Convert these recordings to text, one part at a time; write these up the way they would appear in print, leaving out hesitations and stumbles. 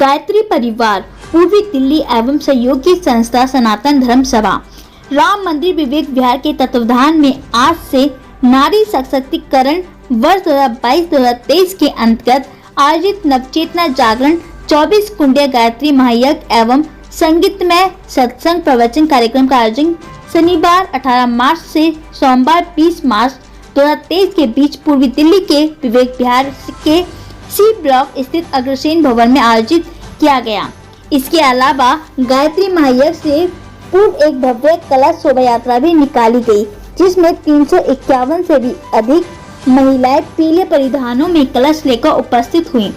गायत्री परिवार पूर्वी दिल्ली एवं सहयोगी संस्था सनातन धर्म सभा राम मंदिर विवेक विहार के तत्वावधान में आज से नारी सशक्तिकरण वर्ष 2022-2023 के अंतर्गत आयोजित नवचेतना जागरण 24 कुंडिया गायत्री महायज्ञ एवं संगीतमय सत्संग प्रवचन कार्यक्रम का आयोजन शनिवार 18 मार्च से सोमवार 20 मार्च 2023 के बीच पूर्वी दिल्ली के विवेक विहार के सी ब्लॉक स्थित अग्रसेन भवन में आयोजित किया गया। इसके अलावा गायत्री महायज्ञ से पूर्व एक भव्य कलश शोभा यात्रा भी निकाली गई, जिसमें 351 से भी अधिक महिलाएं पीले परिधानों में कलश लेकर उपस्थित हुई।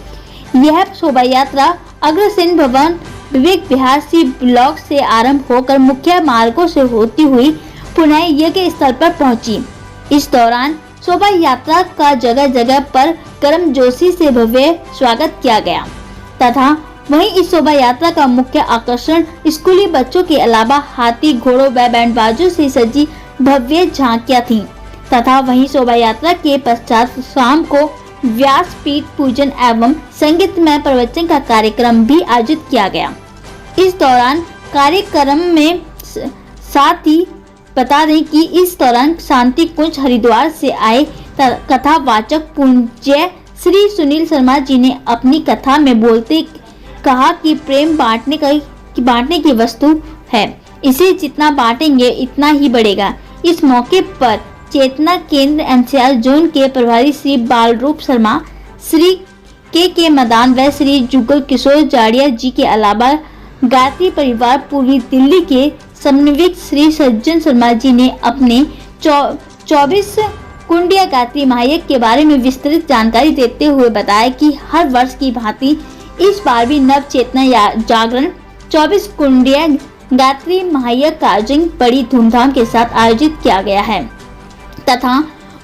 यह शोभा यात्रा अग्रसेन भवन विवेक विहार सी ब्लॉक से आरंभ होकर मुख्य मार्गों से होती हुई पुनः यज्ञ स्थल पर पहुंची। इस दौरान शोभा यात्रा का जगह जगह पर गर्मजोशी से भव्य स्वागत किया गया तथा वहीं इस शोभा यात्रा का मुख्य आकर्षण स्कूली बच्चों के अलावा हाथी घोड़ों व बैंड बाजों से सजी भव्य झांकियां थीं तथा वहीं शोभा यात्रा के पश्चात शाम को व्यासपीठ पूजन एवं संगीतमय प्रवचन का कार्यक्रम भी आयोजित किया गया। इस दौरान कार्यक्रम में साथ ही बता दें कि इस दौरान शांति कुंज हरिद्वार से आए कथावाचक पूज्य श्री सुनील शर्मा जी ने अपनी कथा में बोलते कहा कि प्रेम बांटने की वस्तु है, इसे जितना बांटेंगे इतना ही बढ़ेगा। इस मौके पर चेतना केंद्र एनसीआर जोन के प्रभारी श्री बालरूप शर्मा, श्री के मदान व श्री जुगल किशोर जाड़िया जी के अलावा गायत्री परिवार पूर्वी दिल्ली के समन्वयक श्री सज्जन शर्मा जी ने अपने 24 कुंडिया गायत्री महायज्ञ के बारे में विस्तृत जानकारी देते हुए बताया कि हर वर्ष की भांति इस बार भी नव चेतना जागरण 24 कुंडिया गायत्री महायज्ञ का आयोजन बड़ी धूमधाम के साथ आयोजित किया गया है तथा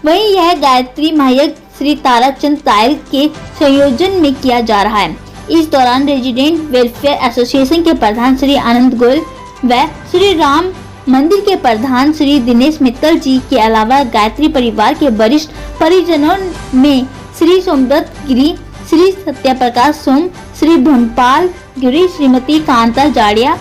वहीं यह गायत्री महायज्ञ श्री ताराचंद तायल के संयोजन में किया जा रहा है। इस दौरान रेजिडेंट वेलफेयर एसोसिएशन के प्रधान श्री आनंद गोयल व श्री राम मंदिर के प्रधान श्री दिनेश मित्तल जी के अलावा गायत्री परिवार के वरिष्ठ परिजनों में श्री सोमदत्त गिरी, श्री सत्यप्रकाश सोम, श्री भंगपाल गिरी, श्रीमती कांता जाड़िया,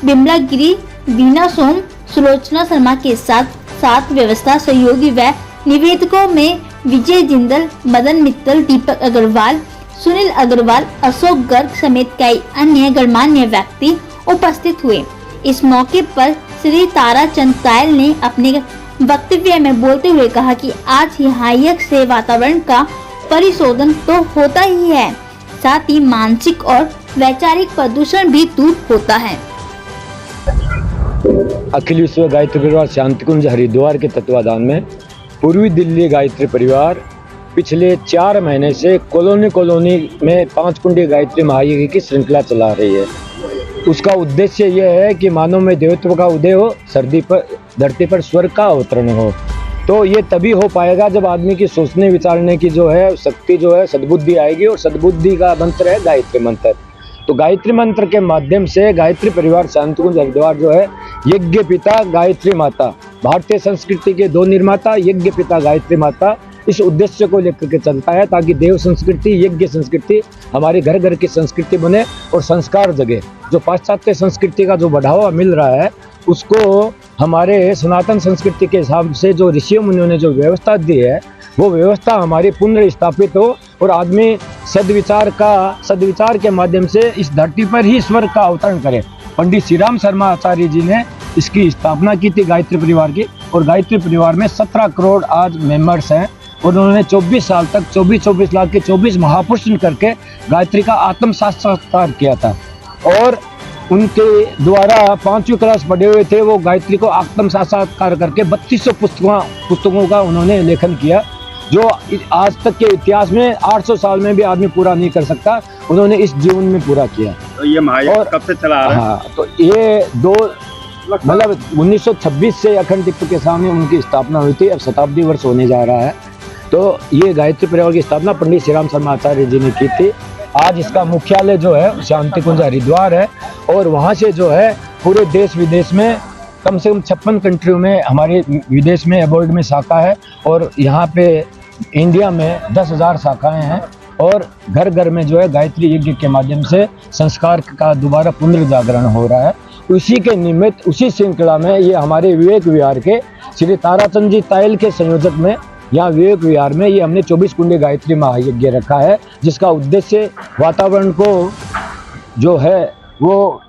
बिमला गिरी, वीना सोम, सुलोचना शर्मा के साथ व्यवस्था सहयोगी व निवेदकों में विजय जिंदल, मदन मित्तल, दीपक अग्रवाल, सुनील अग्रवाल, अशोक गर्ग समेत कई अन्य गणमान्य व्यक्ति उपस्थित हुए। इस मौके पर श्री ताराचंद तायल ने अपने वक्तव्य में बोलते हुए कहा कि आज यहाँ यज्ञ से वातावरण का परिशोधन तो होता ही है, साथ ही मानसिक और वैचारिक प्रदूषण भी दूर होता है। अखिल विश्व गायत्री परिवार शांति कुंज हरिद्वार के तत्वाधान में पूर्वी दिल्ली गायत्री परिवार पिछले 4 महीने से कॉलोनी में 5 कुंडी गायत्री महायज्ञ की श्रृंखला चला रही है। उसका उद्देश्य यह है कि मानव में देवत्व का उदय हो, धरती पर स्वर्ग का अवतरण हो। तो ये तभी हो पाएगा जब आदमी की सोचने विचारने की जो है शक्ति जो है सद्बुद्धि आएगी, और सद्बुद्धि का मंत्र है गायत्री मंत्र। तो गायत्री मंत्र के माध्यम से गायत्री परिवार शांति कुंज हरिद्वार जो है यज्ञ पिता गायत्री माता, भारतीय संस्कृति के 2 निर्माता यज्ञ पिता गायत्री माता, इस उद्देश्य को लेकर के चलता है ताकि देव संस्कृति यज्ञ संस्कृति हमारे घर घर की संस्कृति बने और संस्कार जगे। जो पाश्चात्य संस्कृति का जो बढ़ावा मिल रहा है उसको हमारे सनातन संस्कृति के हिसाब से जो ऋषियों मुनियों ने जो व्यवस्था दी है वो व्यवस्था हमारी पुनर्स्थापित हो और आदमी सद्विचार के माध्यम से इस धरती पर ही स्वर्ग का अवतरण करे। पंडित श्री राम शर्मा आचार्य जी ने इसकी स्थापना की थी गायत्री परिवार की, और गायत्री परिवार में 17 करोड़ आज मेंबर्स हैं और उन्होंने 24 साल तक 24 लाख के 24 महापुरुष करके गायत्री का आत्म साक्षात्कार किया था। और उनके द्वारा 5वीं क्लास पढ़े हुए थे वो गायत्री को आत्म साक्षात्कार करके 3200 पुस्तकों का उन्होंने लेखन किया, जो आज तक के इतिहास में 800 साल में भी आदमी पूरा नहीं कर सकता, उन्होंने इस जीवन में पूरा किया। तो ये महायज्ञ कब से चला आ रहा है? हाँ, तो ये 1926 से अखंड दीप के सामने उनकी स्थापना हुई थी। अब शताब्दी वर्ष होने जा रहा है। तो ये गायत्री परिवार की स्थापना पंडित श्री राम शर्मा आचार्य जी ने की थी। आज इसका मुख्यालय जो है शांति कुंज हरिद्वार है, और वहाँ से जो है पूरे देश विदेश में कम से कम 56 कंट्रियों में हमारे विदेश में अबॉर्ड में शाखा है, और यहाँ पे इंडिया में 10,000 शाखाएं हैं। और घर घर में जो है गायत्री यज्ञ के माध्यम से संस्कार का दोबारा पुनर्जागरण हो रहा है। उसी के निमित्त उसी श्रृंखला में ये हमारे विवेक विहार के श्री ताराचंद जी तायल के संयोजक में यहाँ विवेक विहार में ये हमने 24 कुंडी गायत्री महायज्ञ रखा है, जिसका उद्देश्य वातावरण को जो है वो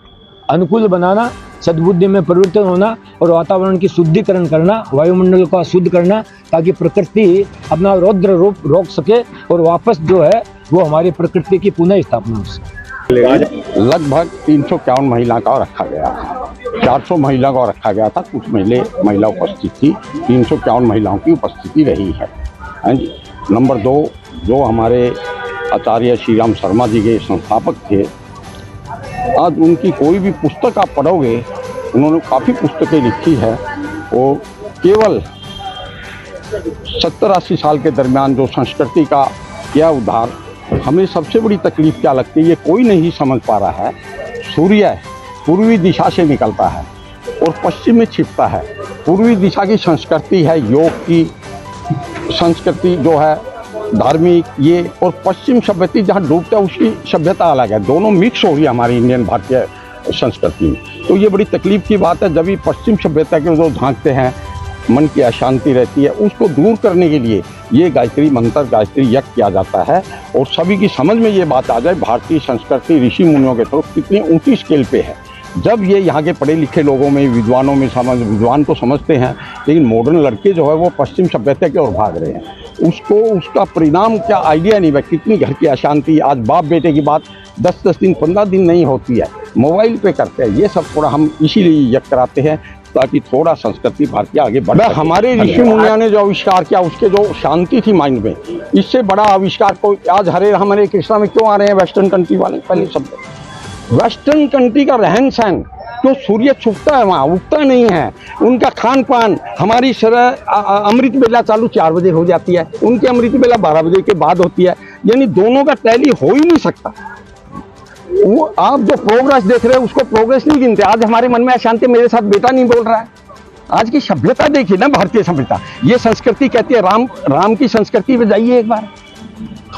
अनुकूल बनाना, सद्बुद्धि में परिवर्तन होना और वातावरण की शुद्धिकरण करना, वायुमंडल को शुद्ध करना, ताकि प्रकृति अपना रौद्र रूप रोक सके और वापस जो है वो हमारी प्रकृति की पुनः स्थापना हो सके। लगभग 351 महिला का रखा गया था, 400 महिला का रखा गया था, कुछ महिला उपस्थित थी, 351 महिलाओं की उपस्थिति रही है। नंबर 2, जो हमारे आचार्य श्री राम शर्मा जी के संस्थापक थे, आज उनकी कोई भी पुस्तक आप पढ़ोगे, उन्होंने काफ़ी पुस्तकें लिखी है और केवल 70-80 साल के दरमियान जो संस्कृति का किया उद्धार, हमें सबसे बड़ी तकलीफ क्या लगती है, ये कोई नहीं समझ पा रहा है। सूर्य पूर्वी दिशा से निकलता है और पश्चिम में छिपता है। पूर्वी दिशा की संस्कृति है, योग की संस्कृति जो है, धार्मिक ये, और पश्चिम सभ्यता जहाँ डूबता है उसकी सभ्यता अलग है। दोनों मिक्स हो रही है हमारी इंडियन भारतीय संस्कृति में। तो ये बड़ी तकलीफ की बात है। जब भी पश्चिम सभ्यता के जो झांकते हैं, मन की अशांति रहती है, उसको दूर करने के लिए ये गायत्री मंत्र, गायत्री यज्ञ किया जाता है और सभी की समझ में ये बात आ जाए भारतीय संस्कृति ऋषि मुनियों के तरफ कितनी ऊंची स्केल पे है। जब ये यहाँ के पढ़े लिखे लोगों में, विद्वानों में विद्वान तो समझते हैं, लेकिन मॉडर्न लड़के जो है वो पश्चिम सभ्यता की ओर भाग रहे हैं। उसका परिणाम क्या आइडिया नहीं है। कितनी घर की अशांति, आज बाप बेटे की बात 10-10 दिन 15 दिन नहीं होती है, मोबाइल पे करते हैं। ये सब थोड़ा हम इसीलिए यज्ञ कराते हैं ताकि थोड़ा संस्कृति भारतीय आगे बढ़े। हमारे ऋषि मुनियों ने जो आविष्कार किया, उसके जो शांति थी माइंड में, इससे बड़ा आविष्कार को आज हरे राम हरे कृष्णा में क्यों आ रहे हैं वेस्टर्न कंट्री वाले। पहले सब वेस्टर्न कंट्री का रहन सहन, जो सूर्य छुपता है वहाँ उगता नहीं है, उनका खान पान, हमारी अमृत बेला चालू 4 बजे हो जाती है, उनकी अमृत बेला 12 बजे के बाद होती है, यानी दोनों का टैली हो ही नहीं सकता। वो आप जो प्रोग्रेस देख रहे हैं उसको प्रोग्रेस नहीं गिनते। आज हमारे मन में अशांति, मेरे साथ बेटा नहीं बोल रहा है। आज की सभ्यता देखिए ना, भारतीय सभ्यता, ये संस्कृति कहती है राम की संस्कृति पे जाइए एक बार,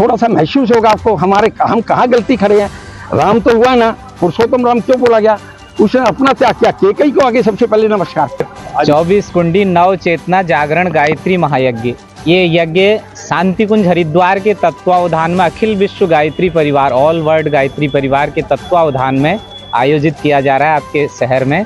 थोड़ा सा महसूस होगा आपको हम कहाँ गलती खड़े हैं। राम तो हुआ ना, पुरुषोत्तम राम क्यों बोला गया, उसने अपना त्याग किया। केकई को आगे सबसे पहले नमस्कार। 24 कुंडी नव चेतना जागरण गायत्री महायज्ञ, ये यज्ञ शांति कुंज हरिद्वार के तत्वावधान में अखिल विश्व गायत्री परिवार, ऑल वर्ल्ड गायत्री परिवार के तत्वावधान में आयोजित किया जा रहा है आपके शहर में।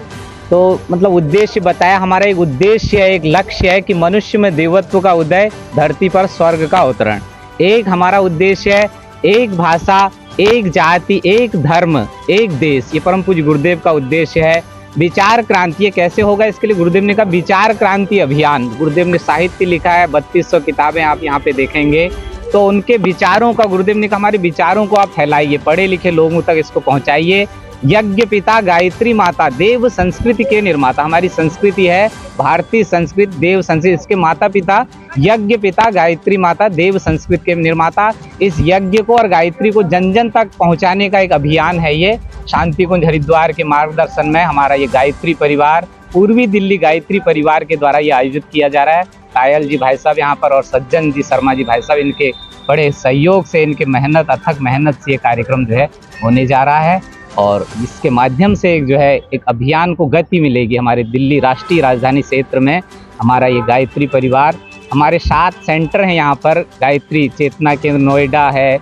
तो मतलब उद्देश्य बताया, हमारा एक उद्देश्य है, एक लक्ष्य है कि मनुष्य में देवत्व का उदय, धरती पर स्वर्ग का अवतरण। एक हमारा उद्देश्य है, एक भाषा, एक जाति, एक धर्म, एक देश, ये परम पूज्य गुरुदेव का उद्देश्य है। विचार क्रांति ये कैसे होगा, इसके लिए गुरुदेव ने कहा विचार क्रांति अभियान। गुरुदेव ने साहित्य लिखा है, 3200 किताबें आप यहाँ पे देखेंगे। तो उनके विचारों का गुरुदेव ने कहा हमारे विचारों को आप फैलाइए, पढ़े लिखे लोगों तक इसको पहुँचाइए। यज्ञ पिता गायत्री माता देव संस्कृति के निर्माता, हमारी संस्कृति है भारतीय संस्कृति, देव संस्कृति, इसके माता पिता यज्ञ पिता गायत्री माता देव संस्कृति के निर्माता। इस यज्ञ को और गायत्री को जन जन तक पहुंचाने का एक अभियान है। ये शांति कुंज हरिद्वार के मार्गदर्शन में हमारा ये गायत्री परिवार, पूर्वी दिल्ली गायत्री परिवार के द्वारा ये आयोजित किया जा रहा है। तायल जी भाई साहब यहाँ पर और सज्जन जी शर्मा जी भाई साहब, इनके बड़े सहयोग से, इनके मेहनत, अथक मेहनत से ये कार्यक्रम जो है होने जा रहा है और इसके माध्यम से जो है एक अभियान को गति मिलेगी। हमारे दिल्ली राष्ट्रीय राजधानी क्षेत्र में हमारा ये गायत्री परिवार, हमारे 7 सेंटर हैं यहाँ पर, गायत्री चेतना केंद्र नोएडा है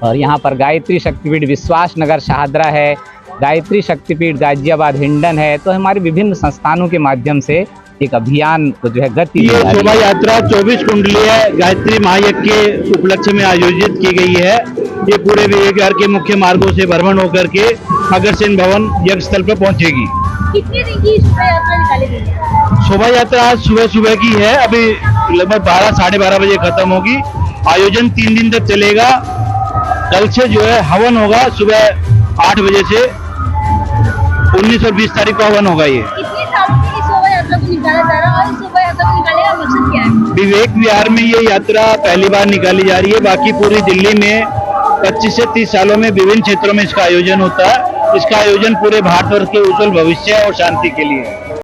और यहाँ पर गायत्री शक्तिपीठ विश्वास नगर शाहदरा है, गायत्री शक्तिपीठ गाजियाबाद हिंडन है। तो हमारे विभिन्न संस्थानों के माध्यम से एक अभियान को जो है गति। ये शोभा यात्रा 24 कुंडलीय गायत्री महायज्ञ के उपलक्ष्य में आयोजित की गई है। ये पूरे विवेक विहार के मुख्य मार्गों से भ्रमण होकर के अग्रसेन भवन यज्ञ स्थल पर पहुंचेगी। कितने दिन की शोभा यात्रा निकाली गई है? शोभा यात्रा आज सुबह की है, अभी लगभग 12 साढ़े 12 बजे खत्म होगी। आयोजन 3 दिन तक चलेगा। कल से जो है हवन होगा, सुबह 8 बजे से 19 और 20 तारीख को हवन होगा। ये कितने सालों से इस शोभा यात्रा को निकाला जा रहा है और इस शोभा यात्रा को निकालने का मकसद क्या है? विवेक विहार में ये यात्रा पहली बार निकाली जा रही है। बाकी पूरी दिल्ली में 25 से 30 सालों में विभिन्न क्षेत्रों में इसका आयोजन होता है। इसका आयोजन पूरे भारतवर्ष के उज्जवल भविष्य और शांति के लिए है।